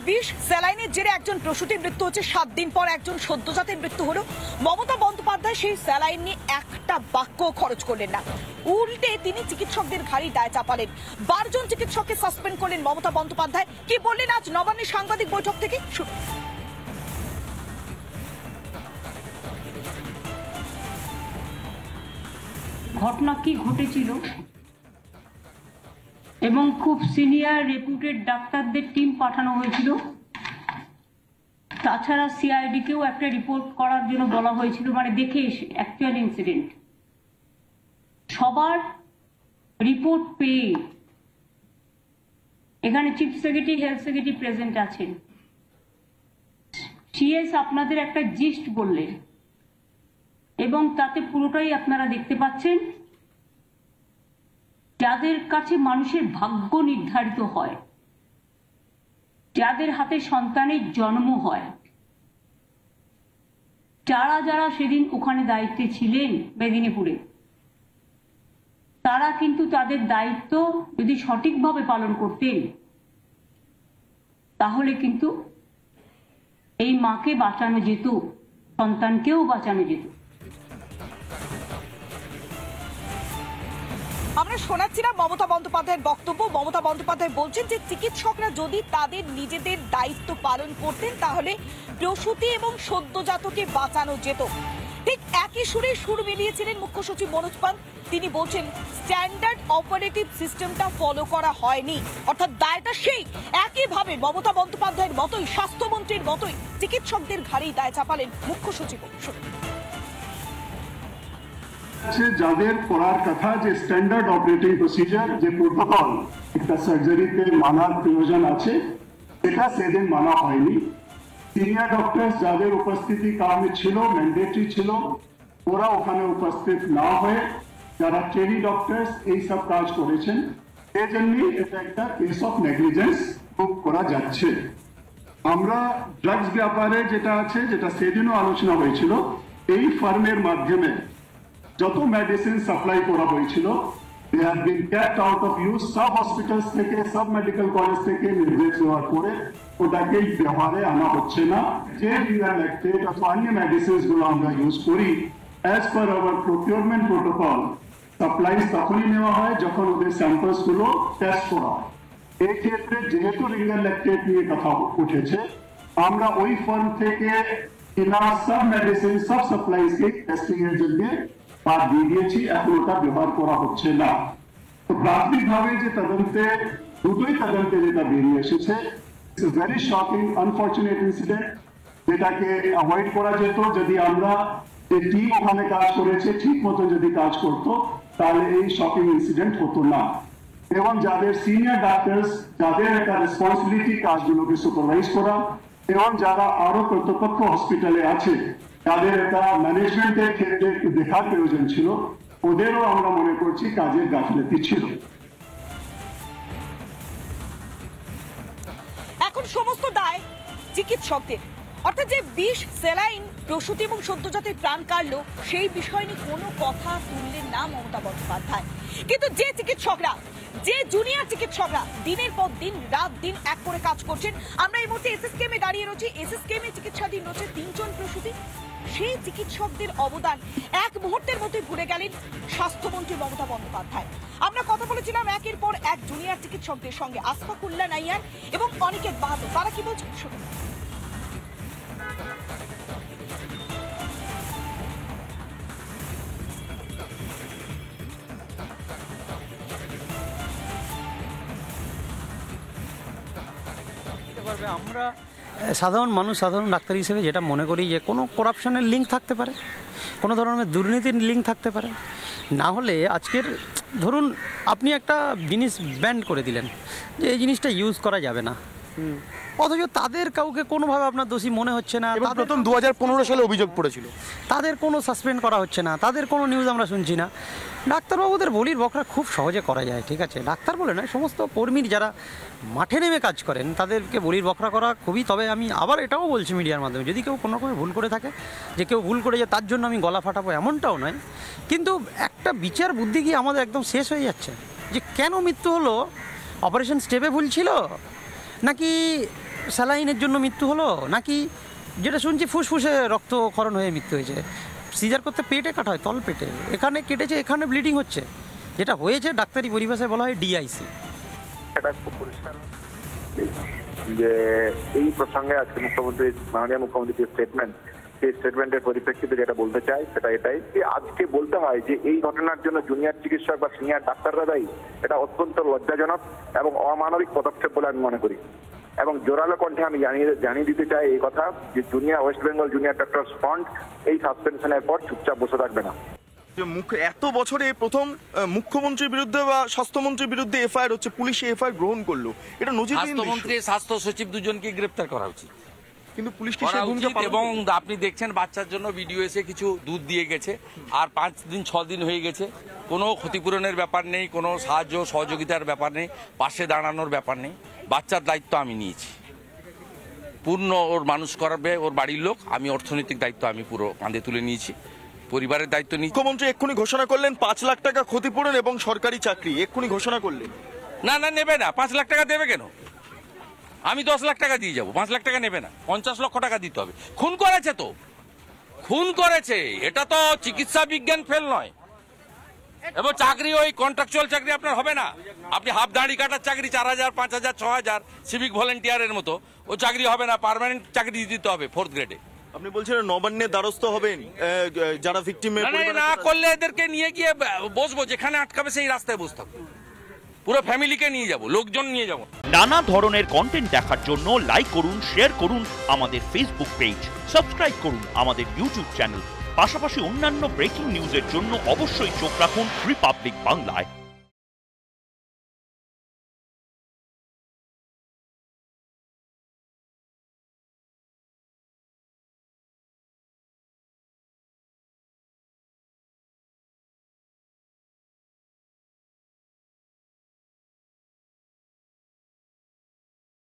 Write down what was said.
বিষ স্যালাইনের জেরে একজন প্রসূতির মৃত্যু হচ্ছে, 7 দিন পর একজন সদ্যজাতের মৃত্যু হলো। মমতা বন্দ্যোপাধ্যায় সেই স্যালাইন নিয়ে একটা বাক্য খরচ করলেন না, উল্টে তিনি চিকিৎসকদের ঘাড়ি দায় চাপালেন। 12 জন চিকিৎসককে সাসপেন্ড করলেন মমতা বন্দ্যোপাধ্যায়। কি বললেন আজ নবান্নের সাংবাদিক বৈঠক থেকে? ঘটনা কি ঘটেছিল এবং খুব সিনিয়র রেপুটেড ডাক্তারদের টিম পাঠানো হয়েছিল। তাছাড়া সিআইডিকেও একটা রিপোর্ট করার জন্য বলা হয়েছিল, মানে দেখে এসে অ্যাকচুয়াল ইনসিডেন্ট সবার রিপোর্ট পেয়ে এখানে chief secretary, health secretary present আছেন। সিএস আপনাদের একটা জিস্ট বললেন এবং তাতে পুরোটাই আপনারা দেখতে পাচ্ছেন। যাদের কাছে মানুষের ভাগ্য নির্ধারিত হয়, যাদের হাতে সন্তানের জন্ম হয়, যারা যারা সেদিন ওখানে দায়িত্বে ছিলেন মেদিনীপুরে, তারা কিন্তু তাদের দায়িত্ব যদি সঠিকভাবে পালন করতেন তাহলে কিন্তু এই মাকে বাঁচানো যেত, সন্তানকেও বাঁচানো যেত। আমরা শোনাচ্ছিলাম মমতা বন্দ্যোপাধ্যায়ের বক্তব্য। মমতা বন্দ্যোপাধ্যায় বলছেন যে চিকিৎসকরা যদি তাদের নিজেদের দায়িত্ব পালন করতেন তাহলে প্রসূতি এবং সদ্যজাতকে বাঁচানো যেত। ঠিক একই সুরে সুর মিলিয়েছিলেন মুখ্য সচিব মনোজ পাল। তিনি বলছেন স্ট্যান্ডার্ড অপারেটিভ সিস্টেমটা ফলো করা হয়নি, অর্থাৎ দায়টা সেই একইভাবে মমতা বন্দ্যোপাধ্যায়ের মতোই, স্বাস্থ্যমন্ত্রীর মতোই চিকিৎসকদের ঘাড়েই দায় চাপালেন মুখ্য সচিব। যাদের করার কথা যে স্ট্যান্ডার্ড অপারেটিং প্রসিজার, যে প্রোটোকল একটা সার্জারিতে মানার প্রয়োজন আছে, এটা সেদিন মানা হয়নি। সিনিয়র ডক্টর যাদের উপস্থিতি কামে ছিল, ম্যান্ডেটরি ছিল, ওরা ওখানে উপস্থিত না হয়ে যারা ট্রেনি ডক্টরস এই সব কাজ করেছেন, সেই জন্যই এটা একটা কেস অফ নেগলিজেন্স প্রুভ করা যাচ্ছে। আমরা ড্রাগস ব্যাপারে যেটা আছে, যেটা সেদিনও আলোচনা হয়েছিল, এই ফার্মের মাধ্যমে যত মেডিসিন সাপ্লাই করা হয়েছিল, they have been kept out of use। সব হসপিটালস থেকে, সব মেডিকেল কলেজ থেকে নির্দেশ দেওয়ার পরে ওটাকে ব্যবহারে আনা হচ্ছে না। যে রিয়ালেক্টেড অথবা অন্য মেডিসিনস গুলো আমরা ইউজ করি, as per our procurement protocol, supplies তখনই নেওয়া হয় যখন ওদের স্যাম্পলস গুলো টেস্ট করা হয়। এই ক্ষেত্রে যেহেতু রিয়ালেক্টেড নিয়ে কথা উঠেছে, আমরা ওই ফার্ম থেকে কেনা সব মেডিসিন, সব সাপ্লাইজকে টেস্টিং এর জন্য বাদ দিয়ে দিয়েছি, এখন ওটা ব্যবহার করা হচ্ছে না। তো প্রাথমিকভাবে যে তদন্তে, দুটোই তদন্তে যেটা বেরিয়ে এসেছে, it's a very shocking unfortunate incident, যেটাকে অ্যাভয়েড করা যেত যদি আমরা, যে টিম ওখানে কাজ করেছে ঠিক মতো যদি কাজ করতো, তাহলে এই শকিং ইনসিডেন্ট হতো না। এবং যাদের সিনিয়র ডাক্তারস, যাদের একটা রেসপন্সিবিলিটি কাজগুলোকে সুপারভাইজ করা, এবং যারা আরো কর্তৃপক্ষ হসপিটালে আছে, তাদের একটা ম্যানেজমেন্টের ক্ষেত্রে একটু দেখার প্রয়োজন ছিল, ওদেরও আমরা মনে করছি কাজের গাফিলতি ছিল। এখন সমস্ত দায় চিকিৎসকদের, অর্থাৎ যে বিষ স্যালাইন প্রসূতি এবং সদ্যজাতের প্রাণ কাড়লো, সেই বিষয় নিয়ে কোনো কথা তুললেন না মমতা বন্দ্যোপাধ্যায়। কিন্তু যে চিকিৎসকরা, যে জুনিয়র চিকিৎসকরা দিনের পর দিন, রাত দিন এক করে কাজ করছেন, আমরা এই মুহূর্তে এসএসকেএমে দাঁড়িয়ে রয়েছি, এসএসকেএমে চিকিৎসাধীন রয়েছে 3 জন প্রসূতি। সেই চিকিৎসকদের অবদান এক মুহূর্তের মধ্যে ভুলে গেলেন স্বাস্থ্যমন্ত্রী মমতা বন্দ্যোপাধ্যায়। আমরা কথা বলেছিলাম একের পর এক জুনিয়র চিকিৎসকদের সঙ্গে, আশফাকুল্লাহ নাইয়ার এবং অনিকেত বাহাদুর। তারা কি বলছেন শুনুন। আমরা সাধারণ মানুষ, সাধারণ ডাক্তার হিসেবে যেটা মনে করি যে কোনো করাপশনের লিঙ্ক থাকতে পারে, কোনো ধরনের দুর্নীতির লিঙ্ক থাকতে পারে। না হলে আজকের ধরুন আপনি একটা জিনিস ব্যান করে দিলেন যে এই জিনিসটা ইউজ করা যাবে না, অথচ তাদের কাউকে কোনোভাবে আপনার দোষী মনে হচ্ছে না। প্রথম 2015 সালে অভিযোগ পড়েছিল, তাদের কোনো সাসপেন্ড করা হচ্ছে না, তাদের কোনো নিউজ আমরা শুনছি না। ডাক্তারবাবুদের বলির বকরা খুব সহজে করা যায়, ঠিক আছে, ডাক্তার বলে নয়, সমস্ত কর্মীর যারা মাঠে নেমে কাজ করেন তাদেরকে বলির বকরা করা খুবই। তবে আমি আবার এটাও বলছি মিডিয়ার মাধ্যমে, যদি কেউ কোনো রকমের ভুল করে থাকে, যে কেউ ভুল করে যে তার জন্য আমি গলা ফাটাবো এমনটাও নয়, কিন্তু একটা বিচার বুদ্ধি কি আমাদের একদম শেষ হয়ে যাচ্ছে। যে কেন মৃত্যু হলো, অপারেশন স্টেপে ভুল ছিল, নাকি স্যালাইনের জন্য মৃত্যু হলো, নাকি যেটা শুনছি ফুসফুসে রক্তক্ষরণ হয়ে মৃত্যু হয়েছে? সিজার করতে পেটে কাটা হয়, তল পেটে, এখানে কেটেছে, এখানে ব্লিডিং হচ্ছে। যেটা হয়েছে ডাক্তারি পরিভাষায় বলা হয় ডিআইসি। এটা খুব পরিষ্কার যে এই প্রসঙ্গে আজকে মাননীয় মুখ্যমন্ত্রীর যে স্টেটমেন্ট, সেই স্টেটমেন্টের পরিপ্রেক্ষিতে যেটা বলতে চাই সেটা এটাই যে আজকে বলতে হয় যে এই ঘটনার জন্য জুনিয়র চিকিৎসক বা সিনিয়র ডাক্তাররা দায়ী, এটা অত্যন্ত লজ্জাজনক এবং অমানবিক পদক্ষেপ বলে আমি মনে করি। এবং জোরালো কণ্ঠে আমি জানিয়ে দিতে চাই এই কথা যে West Bengal junior doctors front এই সাসপেনশনের পর চুপচাপ বসে থাকবে না। এত বছরে প্রথম মুখ্যমন্ত্রীর বিরুদ্ধে বা স্বাস্থ্যমন্ত্রীর বিরুদ্ধে এফআইআর হচ্ছে, পুলিশে এফআইআর গ্রহণ করলো, এটা নজিরবিহীন। স্বাস্থ্যমন্ত্রী স্বাস্থ্য সচিব দুজনকে গ্রেপ্তার করা উচিত, কিন্তু পুলিশ কি করা সেই ভূমিকা উচিত। পালন এবং করলো? আপনি দেখছেন বাচ্চার জন্য ভিডিও এসে কিছু দুধ দিয়ে গেছে, আর 5 দিন 6 দিন হয়ে গেছে, কোনো ক্ষতিপূরণের ব্যাপার নেই, কোনো সাহায্য সহযোগিতার ব্যাপার নেই, পাশে দাঁড়ানোর ব্যাপার নেই। বাচ্চার দায়িত্ব আমি নিয়েছি, পূর্ণ ওর মানুষ করাবে ওর বাড়ির লোক, আমি অর্থনৈতিক দায়িত্ব আমি পুরো কাঁধে তুলে নিয়েছি, পরিবারের দায়িত্ব নিয়েছি। মুখ্যমন্ত্রী এক্ষুনি ঘোষণা করলেন 5 লাখ টাকা ক্ষতিপূরণ এবং সরকারি চাকরি, এক্ষুনি ঘোষণা করলেন। না নেবে না, 5 লাখ টাকা দেবে কেন? আমি 10 লাখ টাকা দিয়ে যাবো, 5 লাখ টাকা নেবে না, 50 লক্ষ টাকা দিতে হবে। খুন করেছে তো, খুন করেছে, এটা তো চিকিৎসা বিজ্ঞান ফেল নয়। এবং চাকরি ওই কন্ট্রাকচুয়াল চাকরি আপনার হবে না, আপনি হাফ দাঁড়ি কাটার চাকরি 4000, 5000, 6000 সিভিক ভলেন্টিয়ারের মতো ও চাকরি হবে না, পার্মানেন্ট চাকরি দিতে হবে 4th গ্রেডে। আপনি বলছেন নবান্নের দ্বারস্থ হবেন যারা ভিকটিমের না করলে এদেরকে নিয়ে গিয়ে বসবো, যেখানে আটকাবে সেই রাস্তায় বসে থাকবো, পুরো ফ্যামিলিকে নিয়ে যাব, লোকজন নিয়ে যাব। নানা ধরনের কন্টেন্ট দেখার জন্য লাইক করুন, শেয়ার করুন আমাদের ফেসবুক পেজ, সাবস্ক্রাইব করুন আমাদের ইউটিউব চ্যানেল। পাশাপাশি অন্যান্য ব্রেকিং নিউজের জন্য অবশ্যই চোখ রাখুন রিপাবলিক বাংলায়।